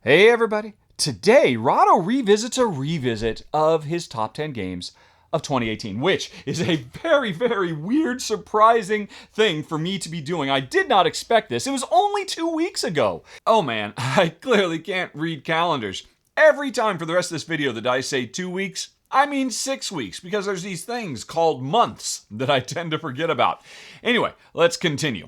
Hey everybody! Today, Rahdo revisits a revisit of his top 10 games of 2018, which is a very, very weird, surprising thing for me to be doing. I did not expect this. It was only 2 weeks ago. Oh man, I clearly can't read calendars. Every time for the rest of this video that I say 2 weeks, I mean 6 weeks, because there's these things called months that I tend to forget about. Anyway, let's continue.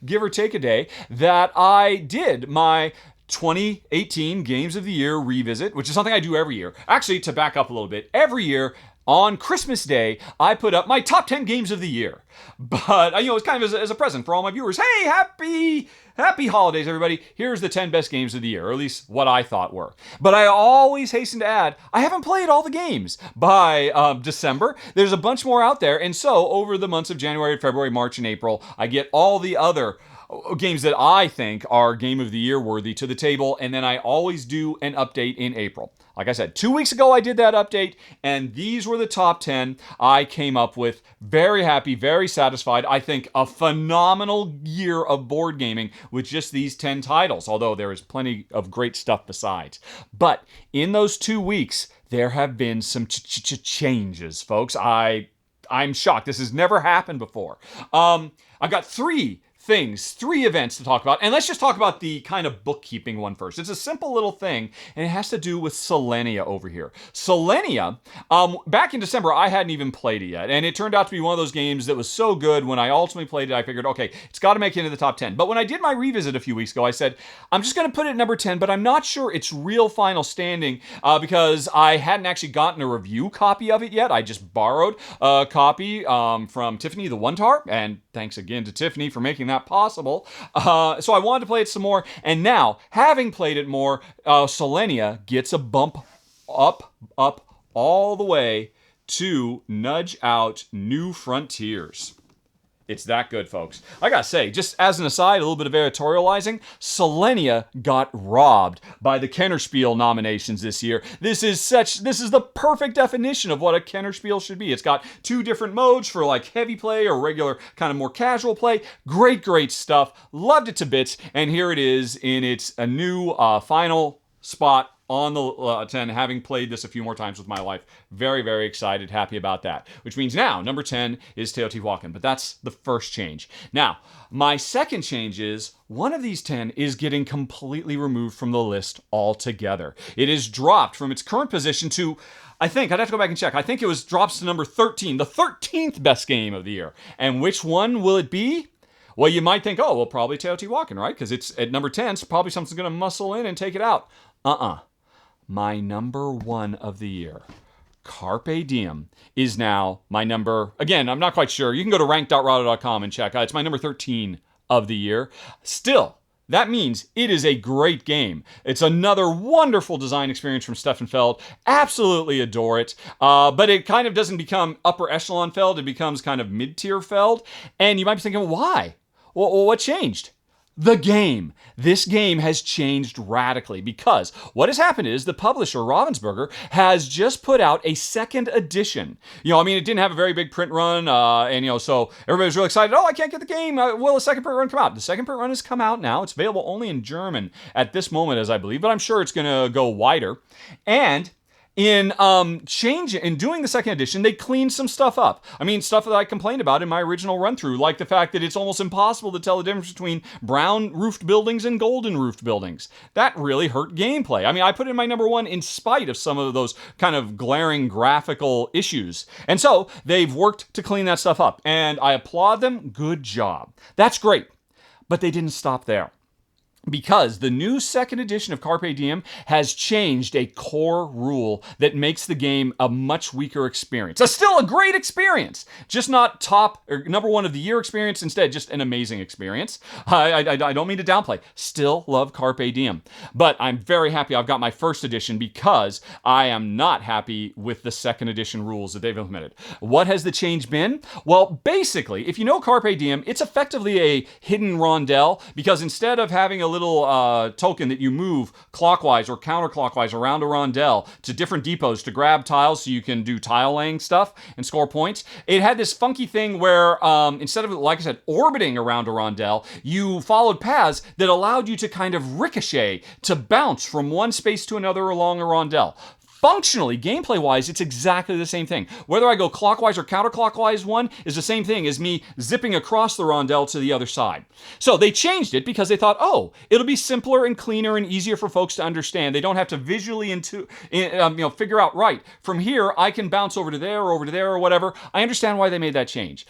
Give or take a day that I did my 2018 Games of the Year revisit, which is something I do every year. Actually, to back up a little bit, every year on Christmas Day, I put up my top 10 games of the year. But, it's kind of as a present for all my viewers. Hey, happy holidays, everybody. Here's the 10 best games of the year, or at least what I thought were. But I always hasten to add, I haven't played all the games. By December, there's a bunch more out there. And so, over the months of January, February, March, and April, I get all the other games that I think are Game of the Year worthy to the table, and then I always do an update in April. Like I said, 2 weeks ago I did that update, and these were the top 10 I came up with. Very happy, very satisfied. I think a phenomenal year of board gaming with just these 10 titles, although there is plenty of great stuff besides. But in those 2 weeks, there have been some changes, folks. I'm shocked. This has never happened before. I've got three events to talk about. And let's just talk about the kind of bookkeeping one first. It's a simple little thing, and it has to do with Solenia over here. Solenia, back in December, I hadn't even played it yet. And it turned out to be one of those games that was so good, when I ultimately played it, I figured, okay, it's got to make it into the top 10. But when I did my revisit a few weeks ago, I said, I'm just going to put it at number 10, but I'm not sure its real final standing because I hadn't actually gotten a review copy of it yet. I just borrowed a copy from Tiffany the One-Tar, and thanks again to Tiffany for making that possible. So I wanted to play it some more, and now, having played it more, Solenia gets a bump up all the way to nudge out New Frontiers. It's that good, folks. I gotta say, just as an aside, a little bit of editorializing, Solenia got robbed by the Kennerspiel nominations this year. This is the perfect definition of what a Kennerspiel should be. It's got 2 different modes for like heavy play or regular kind of more casual play. Great stuff. Loved it to bits. And here it is in its a new final spot on the 10, having played this a few more times with my wife. Very excited, happy about that. Which means now, number 10 is Teotihuacan, but that's the first change. Now, my second change is, one of these 10 is getting completely removed from the list altogether. It is dropped from its current position to, I'd have to go back and check, I think it was drops to number 13, the 13th best game of the year. And which one will it be? Well, you might think, oh, well, probably Teotihuacan, right? Because it's at number 10, so probably something's going to muscle in and take it out. My number 1 of the year, Carpe Diem, is now my number, again, I'm not quite sure. You can go to rank.rahdo.com and check. It's my number 13 of the year. Still, that means it is a great game. It's another wonderful design experience from Stefan Feld. Absolutely adore it. But it kind of doesn't become upper echelon Feld. It becomes kind of mid-tier Feld. And you might be thinking, why? Well, what changed? The game. This game has changed radically because what has happened is the publisher, Ravensburger, has just put out a second edition. It didn't have a very big print run, so everybody was really excited. Oh, I can't get the game. Will a second print run come out? The second print run has come out now. It's available only in German at this moment, as I believe, but I'm sure it's going to go wider. And in doing the second edition, they cleaned some stuff up. Stuff that I complained about in my original run-through, like the fact that it's almost impossible to tell the difference between brown-roofed buildings and golden-roofed buildings. That really hurt gameplay. I put it in my number 1 in spite of some of those kind of glaring graphical issues. And so, they've worked to clean that stuff up. And I applaud them. Good job. That's great. But they didn't stop there. Because the new second edition of Carpe Diem has changed a core rule that makes the game a much weaker experience. Still a great experience, just not top or number 1 of the year experience. Instead, just an amazing experience. I don't mean to downplay. Still love Carpe Diem, but I'm very happy I've got my first edition because I am not happy with the second edition rules that they've implemented. What has the change been? Well, basically, if you know Carpe Diem, it's effectively a hidden rondel because instead of having a little token that you move clockwise or counterclockwise around a rondel to different depots to grab tiles so you can do tile laying stuff and score points. It had this funky thing where instead of, like I said, orbiting around a rondel, you followed paths that allowed you to kind of ricochet, to bounce from one space to another along a rondel. Functionally, gameplay-wise, it's exactly the same thing. Whether I go clockwise or counterclockwise, one is the same thing as me zipping across the rondel to the other side. So they changed it because they thought, oh, it'll be simpler and cleaner and easier for folks to understand. They don't have to visually figure out, right, from here I can bounce over to there or whatever. I understand why they made that change.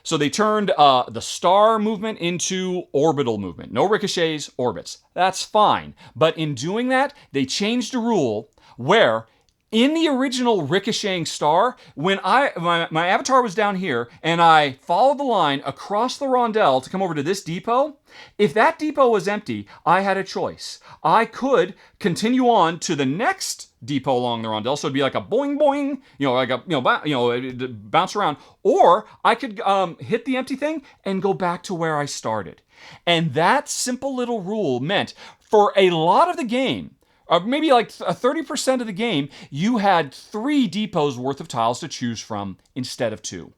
So they turned the star movement into orbital movement. No ricochets, orbits. That's fine. But in doing that, they changed a rule where in the original ricocheting star, when my avatar was down here and I followed the line across the rondel to come over to this depot, if that depot was empty, I had a choice. I could continue on to the next depot along the rondel, so it'd be like a boing boing, bounce around, or I could hit the empty thing and go back to where I started. And that simple little rule meant for a lot of the game, maybe like 30% of the game, you had 3 depots worth of tiles to choose from instead of 2.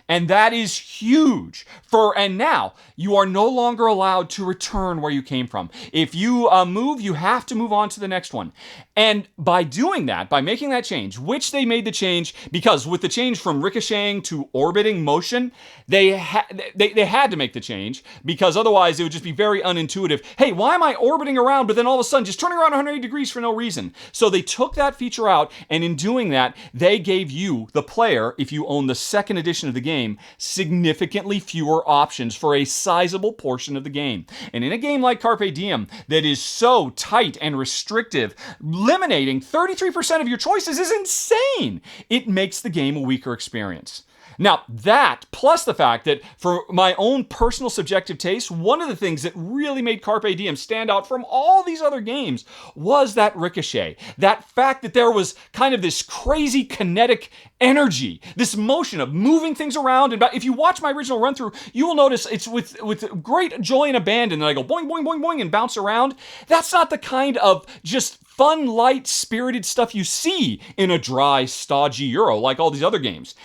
And that is huge. And now you are no longer allowed to return where you came from. If you move, you have to move on to the next one. And by doing that, by making that change, which they made the change because with the change from ricocheting to orbiting motion, they had to make the change because otherwise it would just be very unintuitive. Hey, why am I orbiting around but then all of a sudden just turning around 180 degrees for no reason? So they took that feature out, and in doing that, they gave you, the player, if you own the second edition of the game, significantly fewer options for a sizable portion of the game. And in a game like Carpe Diem that is so tight and restrictive, eliminating 33% of your choices is insane. It makes the game a weaker experience. Now, that, plus the fact that for my own personal subjective taste, one of the things that really made Carpe Diem stand out from all these other games was that ricochet. That fact that there was kind of this crazy kinetic energy, this motion of moving things around. And if you watch my original run-through, you will notice it's with great joy and abandon that I go boing, boing, boing, boing, and bounce around. That's not the kind of just fun, light, spirited stuff you see in a dry, stodgy Euro like all these other games.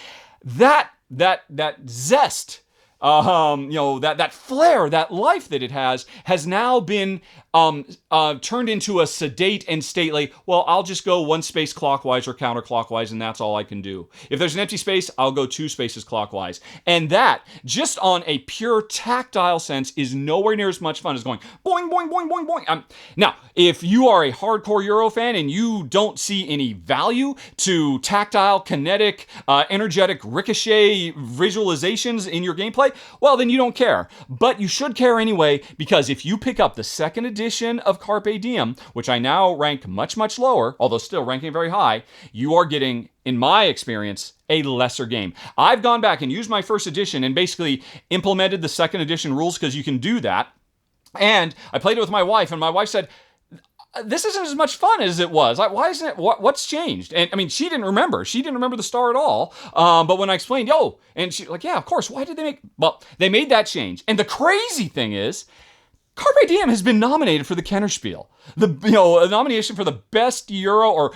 That zest, that flair, that life that it has now been turned into a sedate and stately, well, I'll just go one space clockwise or counterclockwise, and that's all I can do. If there's an empty space, I'll go 2 spaces clockwise. And that, just on a pure tactile sense, is nowhere near as much fun as going boing, boing, boing, boing, boing. Now, if you are a hardcore Euro fan and you don't see any value to tactile, kinetic, energetic ricochet visualizations in your gameplay, well, then you don't care. But you should care anyway, because if you pick up the second edition of Carpe Diem, which I now rank much, much lower, although still ranking very high, you are getting, in my experience, a lesser game. I've gone back and used my first edition and basically implemented the second edition rules because you can do that. And I played it with my wife, and my wife said, this isn't as much fun as it was. Like, why isn't it? What's changed? And I mean, she didn't remember. She didn't remember the star at all. But when I explained, and she's like, yeah, of course. Why did they make? Well, they made that change. And the crazy thing is, Carpe Diem has been nominated for the Kennerspiel, a nomination for the best Euro or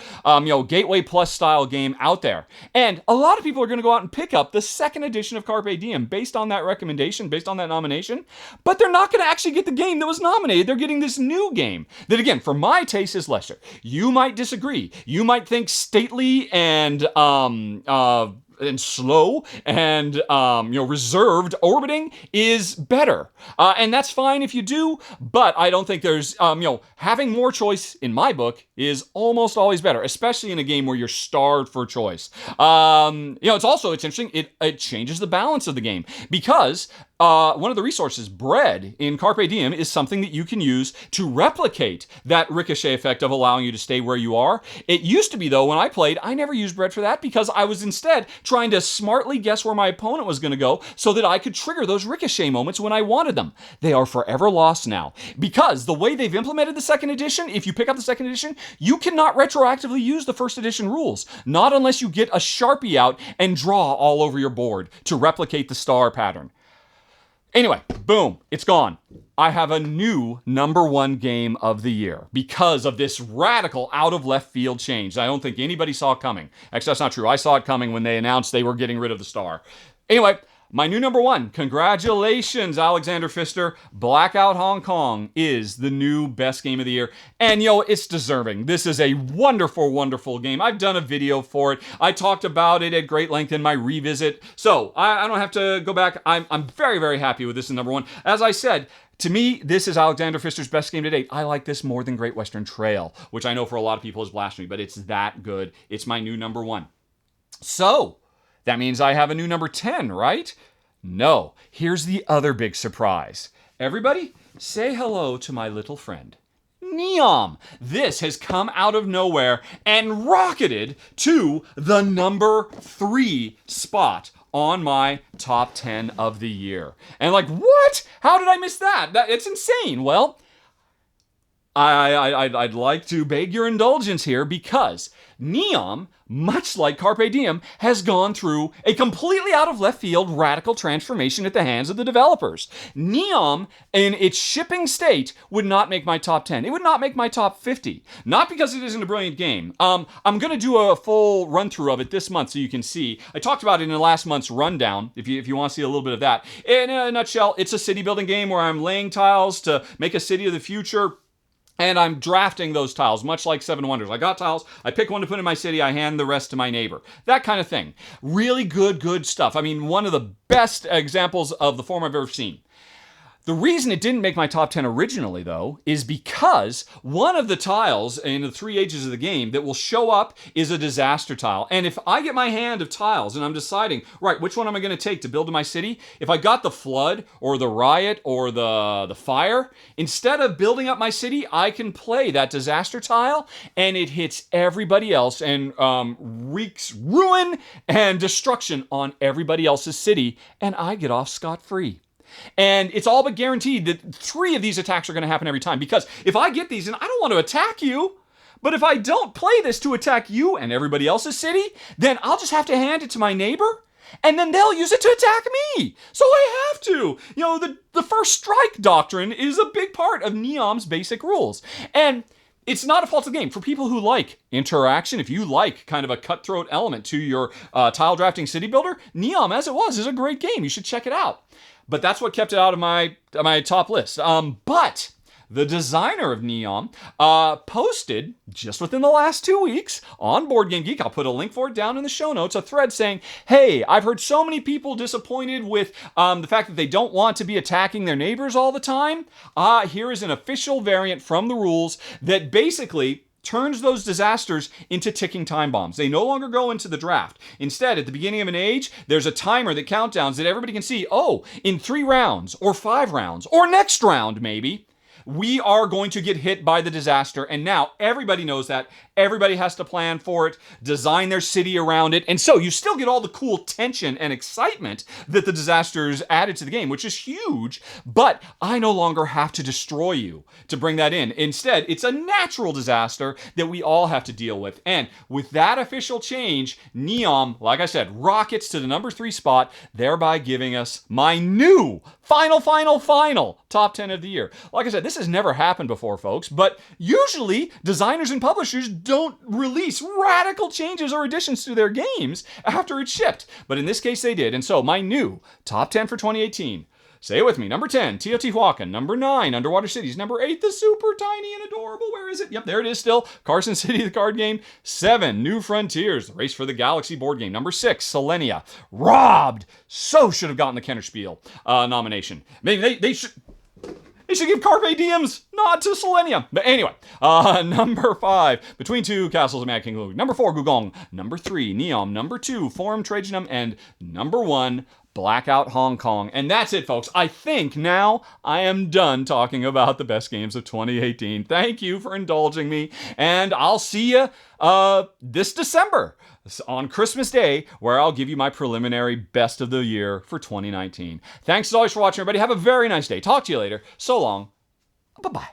Gateway Plus style game out there. And a lot of people are going to go out and pick up the second edition of Carpe Diem based on that recommendation, based on that nomination. But they're not going to actually get the game that was nominated. They're getting this new game that, again, for my taste, is lesser. You might disagree. You might think stately and slow and reserved orbiting is better, and that's fine if you do. But I don't think there's having more choice in my book is almost always better, especially in a game where you're starved for choice. It's interesting. It changes the balance of the game because one of the resources, bread, in Carpe Diem is something that you can use to replicate that ricochet effect of allowing you to stay where you are. It used to be, though, when I played, I never used bread for that because I was instead trying to smartly guess where my opponent was going to go so that I could trigger those ricochet moments when I wanted them. They are forever lost now because the way they've implemented the second edition, if you pick up the second edition, you cannot retroactively use the first edition rules, not unless you get a Sharpie out and draw all over your board to replicate the star pattern. Anyway, boom, it's gone. I have a new #1 game of the year because of this radical out of left field change I don't think anybody saw coming. Actually, that's not true. I saw it coming when they announced they were getting rid of the star. Anyway, my new #1, congratulations, Alexander Pfister. Blackout Hong Kong is the new best game of the year. And, it's deserving. This is a wonderful, wonderful game. I've done a video for it. I talked about it at great length in my revisit. So, I don't have to go back. I'm very, very happy with this as #1. As I said, to me, this is Alexander Pfister's best game to date. I like this more than Great Western Trail, which I know for a lot of people is blasphemy, but it's that good. It's my new #1. So, that means I have a new #10, right? No. Here's the other big surprise. Everybody, say hello to my little friend, NEOM. This has come out of nowhere and rocketed to the #3 spot on my top 10 of the year. And what? How did I miss that? It's insane. Well, I'd like to beg your indulgence here because NEOM, much like Carpe Diem, has gone through a completely out of left field radical transformation at the hands of the developers. NEOM, in its shipping state, would not make my top 10. It would not make my top 50. Not because it isn't a brilliant game. I'm going to do a full run through of it this month so you can see. I talked about it in last month's rundown, if you want to see a little bit of that. In a nutshell, it's a city building game where I'm laying tiles to make a city of the future. And I'm drafting those tiles, much like Seven Wonders. I got tiles, I pick one to put in my city, I hand the rest to my neighbor. That kind of thing. Really good stuff. I mean, one of the best examples of the form I've ever seen. The reason it didn't make my top 10 originally, though, is because one of the tiles in the 3 ages of the game that will show up is a disaster tile. And if I get my hand of tiles and I'm deciding, right, which one am I going to take to build in my city? If I got the flood or the riot or the fire, instead of building up my city, I can play that disaster tile and it hits everybody else and wreaks ruin and destruction on everybody else's city, and I get off scot-free. And it's all but guaranteed that 3 of these attacks are going to happen every time. Because if I get these and I don't want to attack you, but if I don't play this to attack you and everybody else's city, then I'll just have to hand it to my neighbor, and then they'll use it to attack me. So I have to. The first strike doctrine is a big part of NEOM's basic rules. And it's not a fault of the game. For people who like interaction, if you like kind of a cutthroat element to your tile drafting city builder, NEOM, as it was, is a great game. You should check it out. But that's what kept it out of my top list. But the designer of NEOM posted just within the last 2 weeks on Board Game Geek, I'll put a link for it down in the show notes, a thread saying, hey, I've heard so many people disappointed with the fact that they don't want to be attacking their neighbors all the time. Here is an official variant from the rules that basically turns those disasters into ticking time bombs. They no longer go into the draft. Instead, at the beginning of an age, there's a timer that countdowns that everybody can see, in 3 rounds, or 5 rounds, or next round maybe, we are going to get hit by the disaster. And now everybody knows that. Everybody has to plan for it, design their city around it. And so you still get all the cool tension and excitement that the disasters added to the game, which is huge. But I no longer have to destroy you to bring that in. Instead, it's a natural disaster that we all have to deal with. And with that official change, NEOM, like I said, rockets to the #3 spot, thereby giving us my new final top 10 of the year. Like I said, this has never happened before, folks, but usually designers and publishers don't release radical changes or additions to their games after it's shipped. But in this case, they did. And so my new top 10 for 2018. Say it with me. Number 10, Teotihuacan. Number 9, Underwater Cities. Number 8, the super tiny and adorable, where is it? Yep, there it is still. Carson City, the card game. 7, New Frontiers, the Race for the Galaxy board game. Number 6, Solenia. Robbed. So should have gotten the Kennerspiel nomination. Maybe they should... They should give Carpe Diem's nod to Solenia. But anyway, number 5, Between Two Castles of Mad King Ludwig. Number 4, Gugong. Number 3, NEOM. Number 2, Forum Trajanum. And number 1, Blackout Hong Kong. And that's it, folks. I think now I am done talking about the best games of 2018. Thank you for indulging me. And I'll see you this December on Christmas Day, where I'll give you my preliminary best of the year for 2019. Thanks as always for watching, everybody. Have a very nice day. Talk to you later. So long. Bye-bye.